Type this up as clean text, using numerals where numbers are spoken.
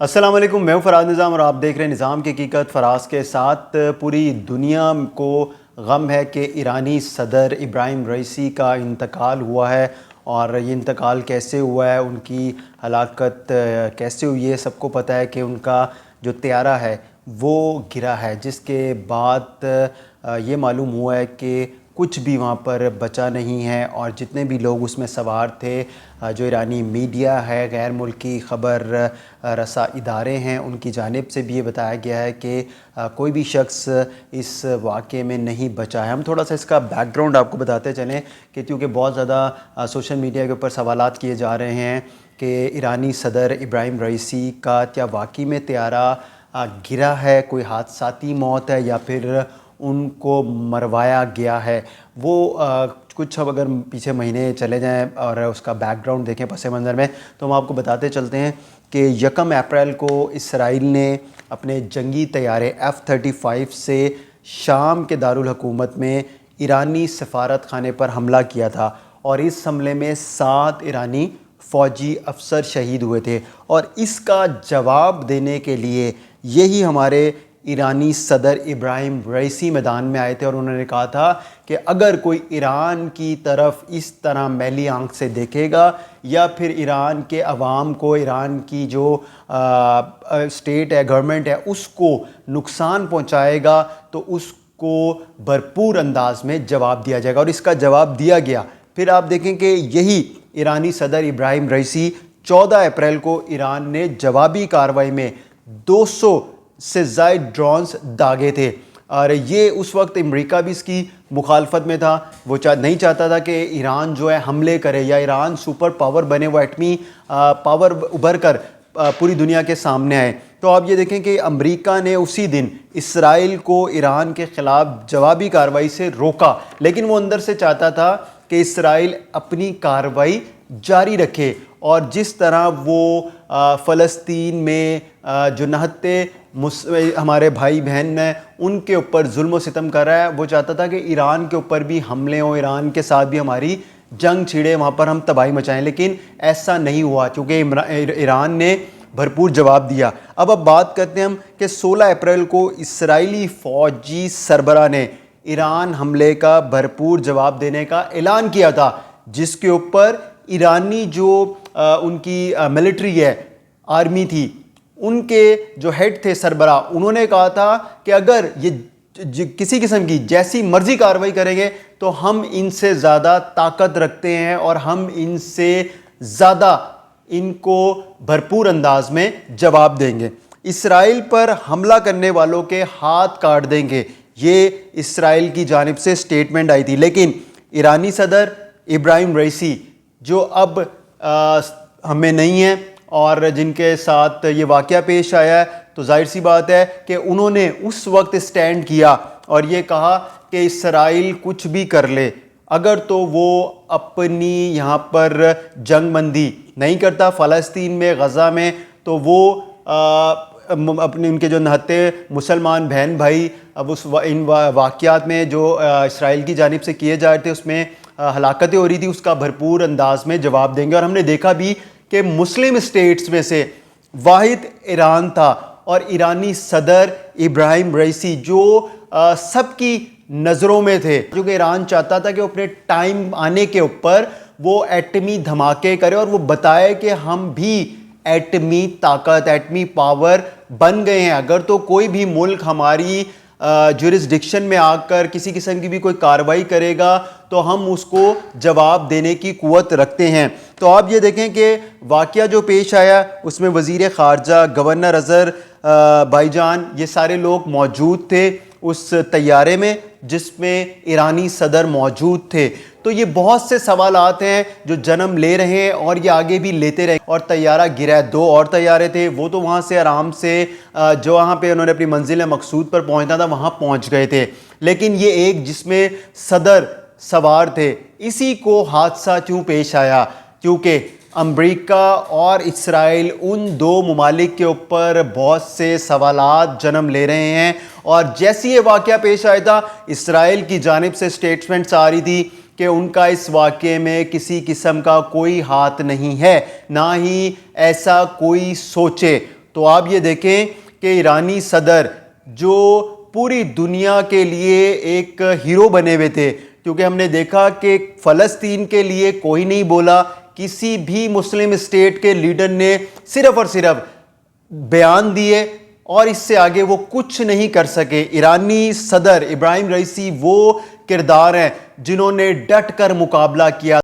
السلام علیکم، میں ہوں فراز نظام اور آپ دیکھ رہے ہیں نظام کی حقیقت فراز کے ساتھ۔ پوری دنیا کو غم ہے کہ ایرانی صدر ابراہیم رئیسی کا انتقال ہوا ہے، اور یہ انتقال کیسے ہوا ہے، ان کی ہلاکت کیسے ہوئی ہے، سب کو پتہ ہے کہ ان کا جو طیارہ ہے وہ گرا ہے، جس کے بعد یہ معلوم ہوا ہے کہ کچھ بھی وہاں پر بچا نہیں ہے، اور جتنے بھی لوگ اس میں سوار تھے، جو ایرانی میڈیا ہے، غیر ملکی خبر رساں ادارے ہیں، ان کی جانب سے بھی یہ بتایا گیا ہے کہ کوئی بھی شخص اس واقعے میں نہیں بچا ہے۔ ہم تھوڑا سا اس کا بیک گراؤنڈ آپ کو بتاتے چلیں کہ کیونکہ بہت زیادہ سوشل میڈیا کے اوپر سوالات کیے جا رہے ہیں کہ ایرانی صدر ابراہیم رئیسی کا کیا واقعی میں طیارہ گرا ہے، کوئی حادثاتی موت ہے، یا پھر ان کو مروایا گیا ہے۔ وہ کچھ اب اگر پیچھے مہینے چلے جائیں اور اس کا بیک گراؤنڈ دیکھیں پس منظر میں، تو ہم آپ کو بتاتے چلتے ہیں کہ 1 اپریل کو اسرائیل نے اپنے جنگی طیارے F-35 سے شام کے دارالحکومت میں ایرانی سفارت خانے پر حملہ کیا تھا، اور اس حملے میں 7 ایرانی فوجی افسر شہید ہوئے تھے۔ اور اس کا جواب دینے کے لیے یہی ہمارے ایرانی صدر ابراہیم رئیسی میدان میں آئے تھے، اور انہوں نے کہا تھا کہ اگر کوئی ایران کی طرف اس طرح میلی آنکھ سے دیکھے گا، یا پھر ایران کے عوام کو، ایران کی جو اسٹیٹ ہے، گورنمنٹ ہے، اس کو نقصان پہنچائے گا، تو اس کو بھرپور انداز میں جواب دیا جائے گا، اور اس کا جواب دیا گیا۔ پھر آپ دیکھیں کہ یہی ایرانی صدر ابراہیم رئیسی 14 اپریل کو ایران نے جوابی کارروائی میں 200 سے زائد ڈرونز داغے تھے، اور یہ اس وقت امریکہ بھی اس کی مخالفت میں تھا۔ وہ نہیں چاہتا تھا کہ ایران جو ہے حملے کرے، یا ایران سپر پاور بنے، وہ ایٹمی پاور ابھر کر پوری دنیا کے سامنے آئے۔ تو آپ یہ دیکھیں کہ امریکہ نے اسی دن اسرائیل کو ایران کے خلاف جوابی کارروائی سے روکا، لیکن وہ اندر سے چاہتا تھا کہ اسرائیل اپنی کارروائی جاری رکھے، اور جس طرح وہ فلسطین میں جو نہتے ہمارے بھائی بہن ہیں ان کے اوپر ظلم و ستم کر رہا ہے، وہ چاہتا تھا کہ ایران کے اوپر بھی حملے ہوں، ایران کے ساتھ بھی ہماری جنگ چھڑے، وہاں پر ہم تباہی مچائیں، لیکن ایسا نہیں ہوا کیونکہ ایران نے بھرپور جواب دیا۔ اب بات کرتے ہیں ہم کہ 16 اپریل کو اسرائیلی فوجی سربراہ نے ایران حملے کا بھرپور جواب دینے کا اعلان کیا تھا، جس کے اوپر ایرانی جو ان کی ملٹری ہے، آرمی تھی، ان کے جو ہیڈ تھے سربراہ، انہوں نے کہا تھا کہ اگر یہ کسی قسم کی جیسی مرضی کارروائی کریں گے تو ہم ان سے زیادہ طاقت رکھتے ہیں، اور ہم ان سے زیادہ ان کو بھرپور انداز میں جواب دیں گے، اسرائیل پر حملہ کرنے والوں کے ہاتھ کاٹ دیں گے۔ یہ اسرائیل کی جانب سے سٹیٹمنٹ آئی تھی، لیکن ایرانی صدر ابراہیم رئیسی جو اب ہمیں نہیں ہیں، اور جن کے ساتھ یہ واقعہ پیش آیا ہے، تو ظاہر سی بات ہے کہ انہوں نے اس وقت سٹینڈ کیا اور یہ کہا کہ اسرائیل کچھ بھی کر لے، اگر تو وہ اپنی یہاں پر جنگ بندی نہیں کرتا فلسطین میں، غزہ میں، تو وہ اپنے ان کے جو نہتے مسلمان بہن بھائی اب ان واقعات میں جو اسرائیل کی جانب سے کیے جا رہے تھے، اس میں ہلاکتیں ہو رہی تھی، اس کا بھرپور انداز میں جواب دیں گے۔ اور ہم نے دیکھا بھی کہ مسلم اسٹیٹس میں سے واحد ایران تھا، اور ایرانی صدر ابراہیم رئیسی جو سب کی نظروں میں تھے، کیونکہ ایران چاہتا تھا کہ وہ اپنے ٹائم آنے کے اوپر وہ ایٹمی دھماکے کرے، اور وہ بتائے کہ ہم بھی ایٹمی طاقت، ایٹمی پاور بن گئے ہیں، اگر تو کوئی بھی ملک ہماری جورسڈکشن میں آ کر کسی قسم کی بھی کوئی کارروائی کرے گا تو ہم اس کو جواب دینے کی قوت رکھتے ہیں۔ تو آپ یہ دیکھیں کہ واقعہ جو پیش آیا اس میں وزیر خارجہ، گورنر اظہر بھائی جان، یہ سارے لوگ موجود تھے اس طیارے میں جس میں ایرانی صدر موجود تھے۔ تو یہ بہت سے سوالات ہیں جو جنم لے رہے ہیں، اور یہ آگے بھی لیتے رہے، اور طیارہ گرا ہے۔ 2 اور طیارے تھے، وہ تو وہاں سے آرام سے جو وہاں پہ انہوں نے اپنی منزل مقصود پر پہنچنا تھا وہاں پہنچ گئے تھے، لیکن یہ ایک جس میں صدر سوار تھے، اسی کو حادثہ کیوں پیش آیا؟ کیونکہ امریکہ اور اسرائیل ان 2 ممالک کے اوپر بہت سے سوالات جنم لے رہے ہیں، اور جیسی یہ واقعہ پیش آیا تھا، اسرائیل کی جانب سے سٹیٹمنٹس آ رہی تھی کہ ان کا اس واقعے میں کسی قسم کا کوئی ہاتھ نہیں ہے، نہ ہی ایسا کوئی سوچے۔ تو آپ یہ دیکھیں کہ ایرانی صدر جو پوری دنیا کے لیے ایک ہیرو بنے ہوئے تھے، کیونکہ ہم نے دیکھا کہ فلسطین کے لیے کوئی نہیں بولا، کسی بھی مسلم اسٹیٹ کے لیڈر نے صرف اور صرف بیان دیے اور اس سے آگے وہ کچھ نہیں کر سکے۔ ایرانی صدر ابراہیم رئیسی وہ کردار ہیں جنہوں نے ڈٹ کر مقابلہ کیا۔